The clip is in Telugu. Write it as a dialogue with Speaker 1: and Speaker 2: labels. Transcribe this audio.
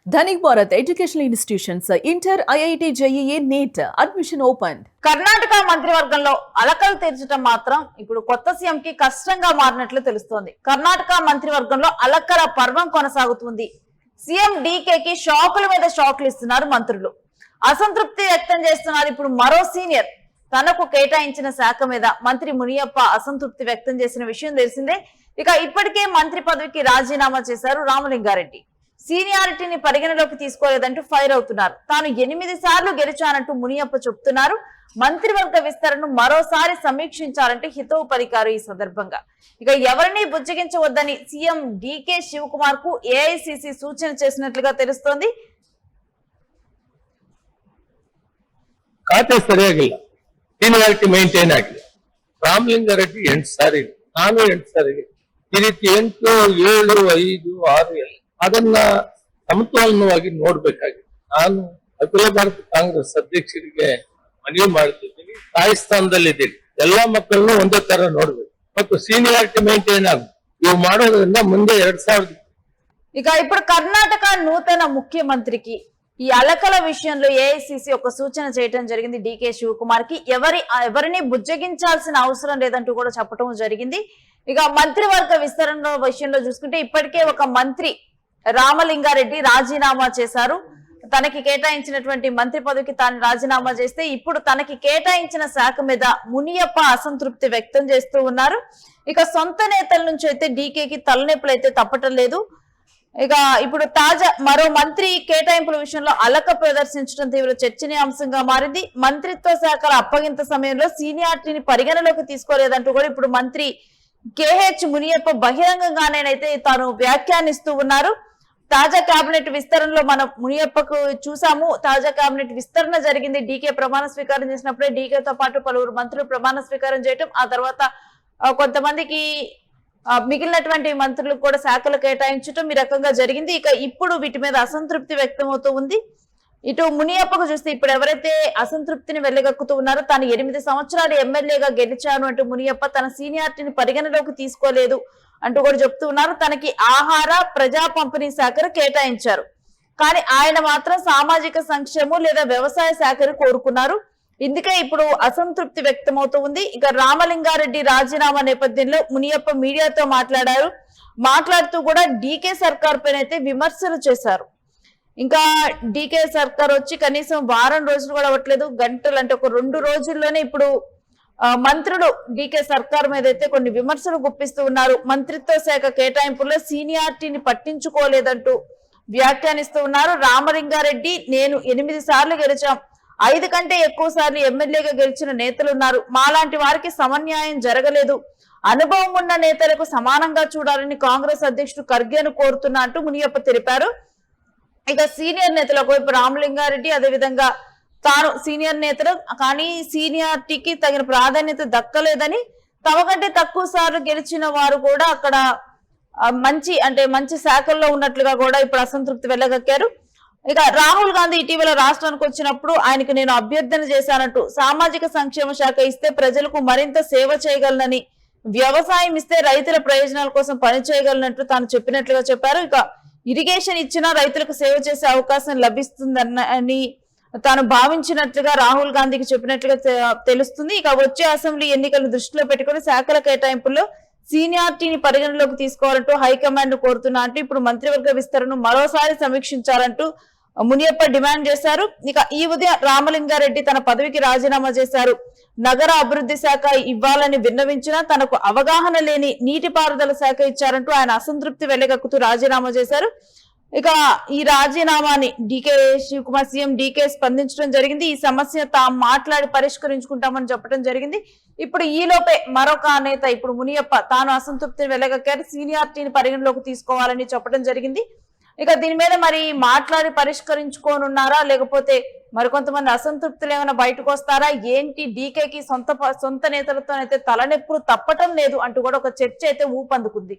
Speaker 1: Dhanik Bharat educational institutions inter IIT JEE NEET admission open.
Speaker 2: Karnataka మంత్రివర్గంలో అలకలు తీర్చడం మాత్రం ఇప్పుడు కొత్త సీఎం కి కష్టంగా మారినట్లు తెలుస్తోంది. కర్ణాటక మంత్రివర్గంలో అలక్కల పర్వం కొనసాగుతుంది. సీఎం డీకేకి షాకుల మీద షాకులు ఇస్తున్నారు మంత్రులు. అసంతృప్తి వ్యక్తం చేస్తున్నారు. ఇప్పుడు మరో సీనియర్ తనకు కేటాయించిన శాఖ మీద మంత్రి మునియప్ప అసంతృప్తి వ్యక్తం చేసిన విషయం తెలిసిందే. ఇక ఇప్పటికే మంత్రి పదవికి రాజీనామా చేశారు రామలింగారెడ్డి. సీనియారిటీని పరిగణలోకి తీసుకోలేదంటూ ఫైర్ అవుతున్నారు. తాను 8 సార్లు గెలిచానంటూ మునియప్ప చెప్తున్నారు. మంత్రివర్గ విస్తరణను మరోసారి సమీక్షించాలంటే హితవు పలికారు. ఈ సందర్భంగా ఇక ఎవరిని బుజ్జగించవద్దని సీఎం డీకే శివకుమార్ కు ఏఐసిసి సూచన చేసినట్లుగా తెలుస్తోంది.
Speaker 3: ಖಾತೆ ಸರಿಯಾಗಿಲ್ಲ, ಸೀನಿಯಾರಿಟಿ ಮೇಂಟೈನ್ ಆಗಿಲ್ಲ. ರಾಮಲಿಂಗಾರೆಡ್ಡಿ 8 ಸಾರಿ, ನಾನು 8 ಸಾರಿ, ಈ ರೀತಿ 8, 7, 5, 6 ಅದನ್ನ ಸಮತೋಲನವಾಗಿ ನೋಡ್ಬೇಕಾಗಿದೆ. ನಾನು ಅಖಿಲ ಭಾರತ ಕಾಂಗ್ರೆಸ್ ಅಧ್ಯಕ್ಷರಿಗೆ ಮನವಿ ಮಾಡ್ತಿದ್ದೀನಿ. ತಾಯಿ ಸ್ಥಾನದಲ್ಲಿದ್ದೀನಿ, ಎಲ್ಲಾ ಮಕ್ಕಳನ್ನು ಒಂದೇ ತರ ನೋಡ್ಬೇಕು ಮತ್ತು ಸೀನಿಯಾರಿಟಿ ಮೇಂಟೈನ್ ಆಗಬೇಕು. ಇವು ಮಾಡೋದ್ರಿಂದ ಮುಂದೆ 2000
Speaker 2: ఇక ఇప్పుడు కర్ణాటక నూతన ముఖ్యమంత్రికి ఈ అలకల విషయంలో ఏఐసిసి ఒక సూచన చేయడం జరిగింది. డీకే శివకుమార్ కి ఎవరిని బుజ్జగించాల్సిన అవసరం లేదంటూ కూడా చెప్పడం జరిగింది. ఇక మంత్రివర్గ విస్తరణ విషయంలో చూసుకుంటే ఇప్పటికే ఒక మంత్రి రామలింగారెడ్డి రాజీనామా చేశారు. తనకి కేటాయించినటువంటి మంత్రి పదవికి తాను రాజీనామా చేస్తే ఇప్పుడు తనకి కేటాయించిన శాఖ మీద మునియప్ప అసంతృప్తి వ్యక్తం చేస్తూ ఉన్నారు. ఇక సొంత నేతల నుంచి అయితే డీకేకి తలనొప్పులు అయితే తప్పటం లేదు. ఇక ఇప్పుడు తాజా మరో మంత్రి కేటాయింపుల విషయంలో అలక ప్రదర్శించడం తీవ్ర చర్చనీయాంశంగా మారింది. మంత్రిత్వ శాఖల అప్పగింత సమయంలో సీనియారిటీని పరిగణలోకి తీసుకోలేదంటూ కూడా ఇప్పుడు మంత్రి కేహెచ్ మునియప్ప బహిరంగంగానేనైతే తాను వ్యాఖ్యానిస్తూ ఉన్నారు. తాజా కేబినెట్ విస్తరణలో మనం మునియప్పకు చూసాము. తాజా కేబినెట్ విస్తరణ జరిగింది. డీకే ప్రమాణ స్వీకారం చేసినప్పుడే డీకేతో పాటు పలువురు మంత్రులు ప్రమాణ స్వీకారం చేయటం, ఆ తర్వాత కొంతమందికి మిగిలినటువంటి మంత్రులకు కూడా శాఖలు కేటాయించడం ఈ రకంగా జరిగింది. ఇక ఇప్పుడు వీటి మీద అసంతృప్తి వ్యక్తమవుతూ ఉంది. ఇటు మునియప్పకు చూస్తే ఇప్పుడు ఎవరైతే అసంతృప్తిని వెళ్ళగక్కుతూ ఉన్నారో తాను 8 సంవత్సరాలు ఎమ్మెల్యేగా గెలిచాను అంటూ మునియప్ప తన సీనియారిటీని పరిగణలోకి తీసుకోలేదు అంటూ కూడా చెప్తూ ఉన్నారు. తనకి ఆహార ప్రజా పంపిణీ శాఖను కేటాయించారు, కానీ ఆయన మాత్రం సామాజిక సంక్షేమం లేదా వ్యవసాయ శాఖను కోరుకున్నారు. ఇందుకే ఇప్పుడు అసంతృప్తి వ్యక్తమవుతూ ఉంది. ఇక రామలింగారెడ్డి రాజీనామా నేపథ్యంలో మునియప్ప మీడియాతో మాట్లాడుతూ కూడా డీకే సర్కార్ పైన అయితే విమర్శలు చేశారు. ఇంకా డీకే సర్కార్ వచ్చి కనీసం వారం రోజులు కూడా అవ్వట్లేదు, గంటలు అంటే ఒక 2 రోజుల్లోనే ఇప్పుడు మంత్రులు డీకే సర్కార్ మీద అయితే కొన్ని విమర్శలు గుప్పిస్తూ ఉన్నారు. మంత్రిత్వ శాఖ కేటాయింపుల్లో సీనియారిటీని పట్టించుకోలేదంటూ వ్యాఖ్యానిస్తూ ఉన్నారు. రామలింగారెడ్డి నేను 8 సార్లు గెలిచాం, 5 కంటే ఎక్కువ సార్లు ఎమ్మెల్యేగా గెలిచిన నేతలున్నారు. మాలాంటి వారికి సమన్యాయం జరగలేదు. అనుభవం ఉన్న నేతలకు సమానంగా చూడాలని కాంగ్రెస్ అధ్యక్షుడు ఖర్గేను కోరుతున్నా అంటూ మునియప్ప తెలిపారు. ఇక సీనియర్ నేతలు ఒకవైపు రామలింగారెడ్డి, అదేవిధంగా తాను సీనియర్ నేతలు కానీ సీనియారిటీకి తగిన ప్రాధాన్యత దక్కలేదని, తమ కంటే తక్కువ సార్లు గెలిచిన వారు కూడా అక్కడ మంచి శాఖల్లో ఉన్నట్లుగా కూడా ఇప్పుడు అసంతృప్తి వెళ్ళగక్కారు. ఇక రాహుల్ గాంధీ ఇటీవల రాష్ట్రానికి వచ్చినప్పుడు ఆయనకు నేను అభ్యర్థన చేశానంటూ సామాజిక సంక్షేమ శాఖ ఇస్తే ప్రజలకు మరింత సేవ చేయగలనని, వ్యవసాయం ఇస్తే రైతుల ప్రయోజనాల కోసం పని చేయగలనట్టు తాను చెప్పినట్లుగా చెప్పారు. ఇక ఇరిగేషన్ ఇచ్చినా రైతులకు సేవ చేసే అవకాశం లభిస్తుందని తాను భావించినట్లుగా రాహుల్ గాంధీకి చెప్పినట్లుగా తెలుస్తుంది. ఇక వచ్చే అసెంబ్లీ ఎన్నికలను దృష్టిలో పెట్టుకుని శాఖల కేటాయింపుల్లో సీనియారిటీని పరిగణలోకి తీసుకోవాలంటూ హైకమాండ్ కోరుతున్నా అంటూ ఇప్పుడు మంత్రివర్గ విస్తరణను మరోసారి సమీక్షించాలంటూ మునియప్ప డిమాండ్ చేశారు. ఇక ఈ ఉదయం రామలింగారెడ్డి తన పదవికి రాజీనామా చేశారు. నగర అభివృద్ధి శాఖ ఇవ్వాలని విన్నవించినా తనకు అవగాహన లేని నీటిపారుదల శాఖ ఇచ్చారంటూ ఆయన అసంతృప్తి వెళ్ళగక్కుతూ రాజీనామా చేశారు. ఇక ఈ రాజీనామాని డీకే శివకుమార్ సీఎం డీకే స్పందించడం జరిగింది. ఈ సమస్య తాము మాట్లాడి పరిష్కరించుకుంటామని చెప్పడం జరిగింది. ఇప్పుడు ఈలోపే మరొక నేత ఇప్పుడు మునియప్ప తాను అసంతృప్తిని వెళ్ళగక్కారు, సీనియారిటీని పరిగణలోకి తీసుకోవాలని చెప్పడం జరిగింది. ఇక దీని మీద మరి మాట్లాడి పరిష్కరించుకోనున్నారా, లేకపోతే మరికొంతమంది అసంతృప్తులు ఏమైనా బయటకు వస్తారా, ఏంటి డీకేకి సొంత నేతలతోనైతే తలనొప్పులు తప్పటం లేదు అంటూ కూడా ఒక చర్చ అయితే ఊపందుకుంది.